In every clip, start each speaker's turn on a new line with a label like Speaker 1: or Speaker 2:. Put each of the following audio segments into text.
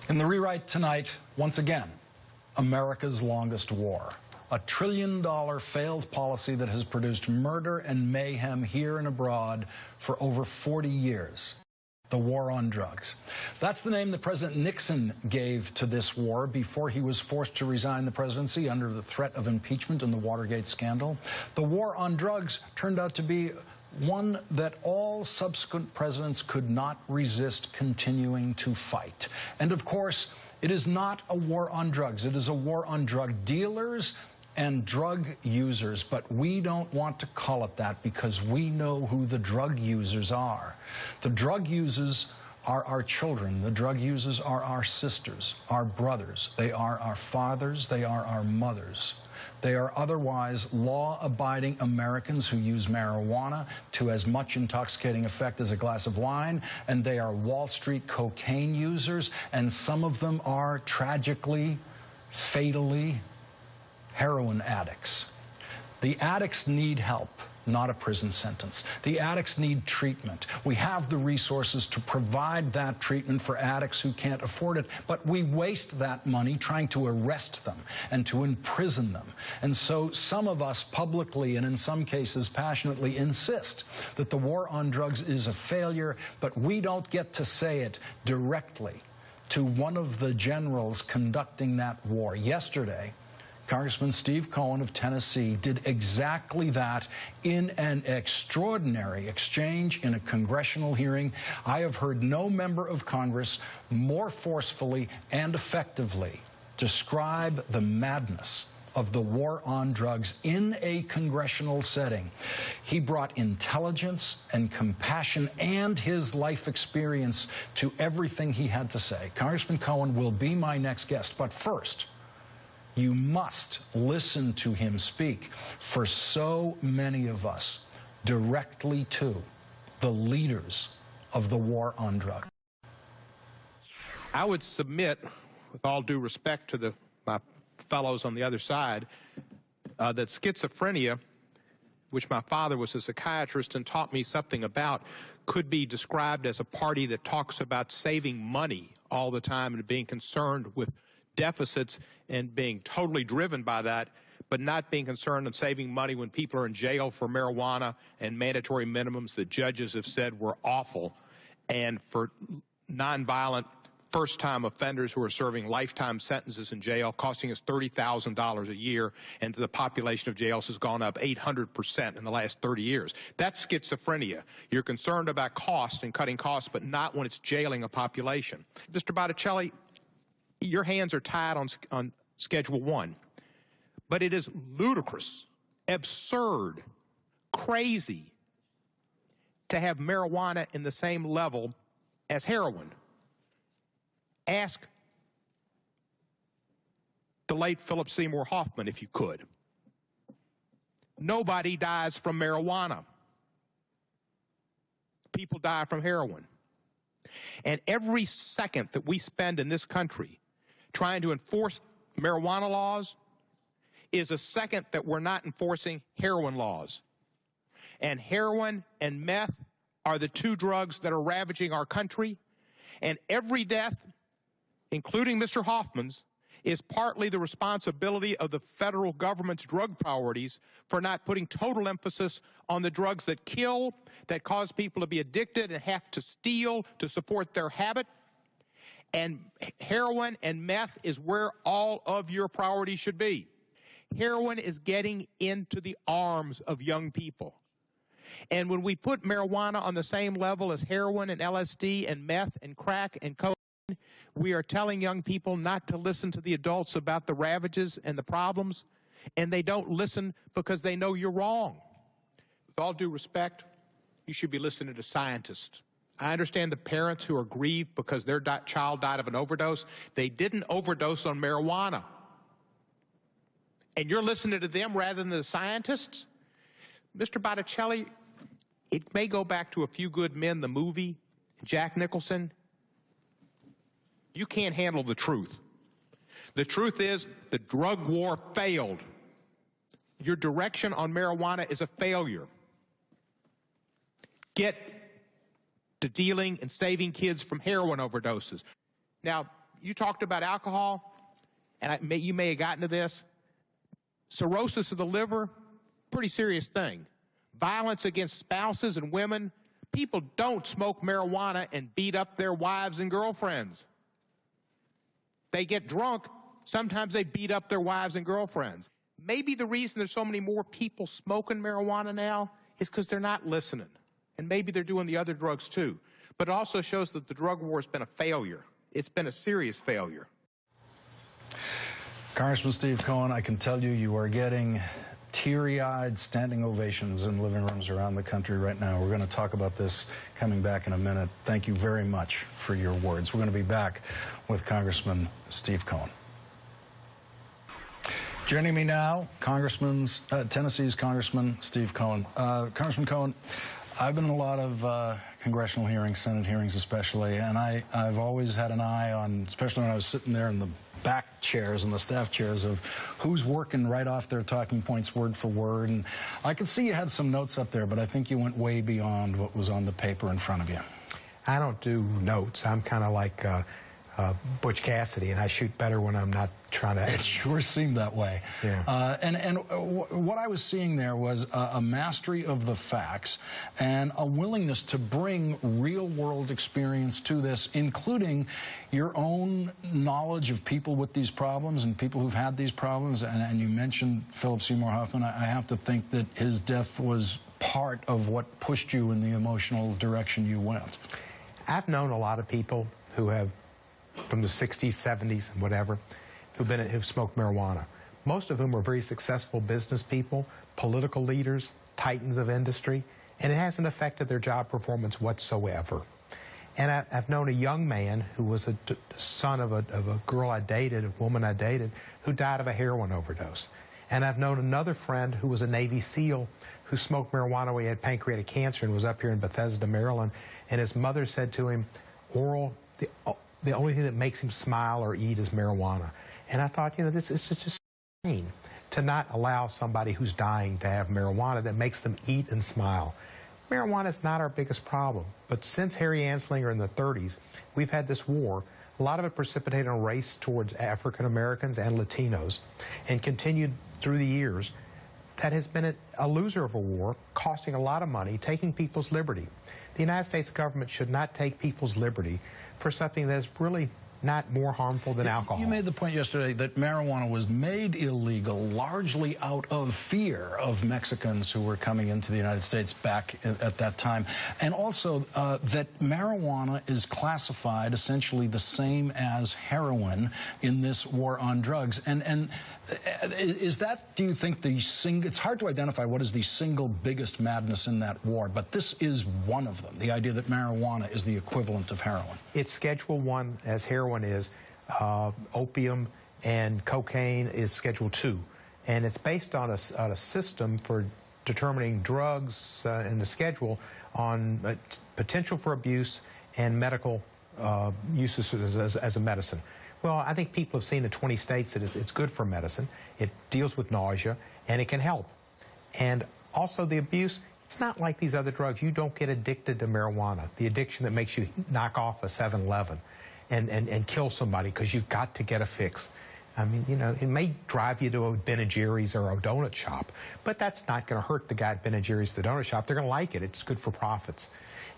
Speaker 1: In the rewrite tonight, once again, America's longest war. A $1 trillion failed policy that has produced murder and mayhem here and abroad for over 40 years. The war on drugs. That's the name that President Nixon gave to this war before he was forced to resign the presidency under the threat of impeachment in the Watergate scandal. The war on drugs turned out to be one that all subsequent presidents could not resist continuing to fight. And of course, it is not a war on drugs. It is a war on drug dealers and drug users, but we don't want to call it that because we know who the drug users are. The drug users are our children. The drug users are our sisters, our brothers. They are our fathers. They are our mothers. They are otherwise law-abiding Americans who use marijuana to as much intoxicating effect as a glass of wine, and they are Wall Street cocaine users, and some of them are tragically, fatally, heroin addicts. The addicts need help, not a prison sentence. The addicts need treatment. We have the resources to provide that treatment for addicts who can't afford it, but we waste that money trying to arrest them and to imprison them. And so some of us publicly and in some cases passionately insist that the war on drugs is a failure, but we don't get to say it directly to one of the generals conducting that war. Yesterday, Congressman Steve Cohen of Tennessee did exactly that in an extraordinary exchange in a congressional hearing. I have heard no member of Congress more forcefully and effectively describe the madness of the war on drugs in a congressional setting. He brought intelligence and compassion and his life experience to everything he had to say. Congressman Cohen will be my next guest, but first, you must listen to him speak for so many of us directly to the leaders of the war on drugs.
Speaker 2: I would submit, with all due respect to my fellows on the other side, that schizophrenia, which my father was a psychiatrist and taught me something about, could be described as a party that talks about saving money all the time and being concerned with deficits and being totally driven by that, but not being concerned in saving money when people are in jail for marijuana and mandatory minimums that judges have said were awful, and for nonviolent first-time offenders who are serving lifetime sentences in jail, costing us $30,000 a year, and the population of jails has gone up 800% in the last 30 years. That's schizophrenia. You're concerned about cost and cutting costs, but not when it's jailing a population. Mr. Botticelli, your hands are tied on Schedule 1, but it is ludicrous, absurd, crazy to have marijuana in the same level as heroin. Ask the late Philip Seymour Hoffman if you could. Nobody dies from marijuana. People die from heroin. And every second that we spend in this country trying to enforce marijuana laws is a second that we're not enforcing heroin laws. And heroin and meth are the two drugs that are ravaging our country. And every death, including Mr. Hoffman's, is partly the responsibility of the federal government's drug priorities for not putting total emphasis on the drugs that kill, that cause people to be addicted and have to steal to support their habit. And heroin and meth is where all of your priorities should be. Heroin is getting into the arms of young people. And when we put marijuana on the same level as heroin and LSD and meth and crack and cocaine, we are telling young people not to listen to the adults about the ravages and the problems, and they don't listen because they know you're wrong. With all due respect, you should be listening to scientists. I understand the parents who are grieved because their child died of an overdose. They didn't overdose on marijuana. And you're listening to them rather than the scientists? Mr. Botticelli, it may go back to A Few Good Men, the movie, Jack Nicholson. You can't handle the truth. The truth is the drug war failed. Your direction on marijuana is a failure. Get to dealing and saving kids from heroin overdoses. Now, you talked about alcohol, and you may have gotten to this. Cirrhosis of the liver, pretty serious thing. Violence against spouses and women. People don't smoke marijuana and beat up their wives and girlfriends. They get drunk. Sometimes they beat up their wives and girlfriends. Maybe the reason there's so many more people smoking marijuana now is because they're not listening. And maybe they're doing the other drugs too. But it also shows that the drug war has been a failure. It's been a serious failure.
Speaker 1: Congressman Steve Cohen, I can tell you, you are getting teary-eyed standing ovations in living rooms around the country right now. We're going to talk about this coming back in a minute. Thank you very much for your words. We're going to be back with Congressman Steve Cohen. Joining me now, Tennessee's Congressman Steve Cohen. Congressman Cohen, I've been in a lot of congressional hearings, Senate hearings especially, and I've always had an eye on, especially when I was sitting there in the back chairs and the staff chairs, of who's working right off their talking points word for word. And I could see you had some notes up there, but I think you went way beyond what was on the paper in front of you.
Speaker 3: I don't do notes. I'm kind of like Butch Cassidy, and I shoot better when I'm not trying to.
Speaker 1: It sure seemed that way.
Speaker 3: Yeah.
Speaker 1: And what I was seeing there was a mastery of the facts and a willingness to bring real-world experience to this, including your own knowledge of people with these problems and people who've had these problems. And you mentioned Philip Seymour Hoffman. I have to think that his death was part of what pushed you in the emotional direction you went.
Speaker 3: I've known a lot of people who have, from the 60s, 70s, whatever, who've smoked marijuana. Most of whom are very successful business people, political leaders, titans of industry, and it hasn't affected their job performance whatsoever. And I've known a young man who was a son of a girl I dated, a woman I dated, who died of a heroin overdose. And I've known another friend who was a Navy SEAL who smoked marijuana when he had pancreatic cancer and was up here in Bethesda, Maryland, and his mother said to him, "Oral, the only thing that makes him smile or eat is marijuana." And I thought, this is just insane to not allow somebody who's dying to have marijuana that makes them eat and smile. Marijuana is not our biggest problem. But since Harry Anslinger in the 30s, we've had this war. A lot of it precipitated a race towards African Americans and Latinos, and continued through the years. That has been a loser of a war, costing a lot of money, taking people's liberty. The United States government should not take people's liberty for something that is really not more harmful than alcohol.
Speaker 1: You made the point yesterday that marijuana was made illegal largely out of fear of Mexicans who were coming into the United States back at that time, and also that marijuana is classified essentially the same as heroin in this war on drugs. And is that, do you think, it's hard to identify what is the single biggest madness in that war, but this is one of them, the idea that marijuana is the equivalent of heroin.
Speaker 3: It's Schedule 1 as heroin is. Opium and cocaine is Schedule 2. And it's based on a system for determining drugs in the schedule on potential for abuse and medical uses as a medicine. Well, I think people have seen in 20 states that it's good for medicine. It deals with nausea, and it can help. And also the abuse, it's not like these other drugs. You don't get addicted to marijuana, the addiction that makes you knock off a 7-Eleven and kill somebody because you've got to get a fix. I mean, it may drive you to a Ben & Jerry's or a donut shop, but that's not going to hurt the guy at Ben & Jerry's, the donut shop. They're going to like it. It's good for profits.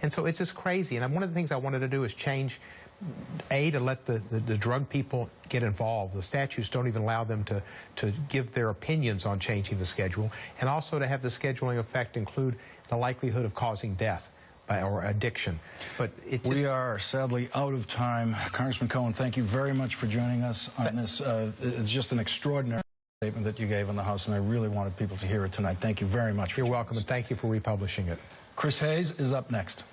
Speaker 3: And so it's just crazy. And one of the things I wanted to do is change, to let the drug people get involved. The statutes don't even allow them to give their opinions on changing the schedule, and also to have the scheduling effect include the likelihood of causing death or addiction. But we
Speaker 1: are sadly out of time. Congressman Cohen, thank you very much for joining us on this. It's just an extraordinary statement that you gave in the House, and I really wanted people to hear it tonight. Thank you very much.
Speaker 3: You're welcome, and thank you for republishing it.
Speaker 1: Chris Hayes is up next.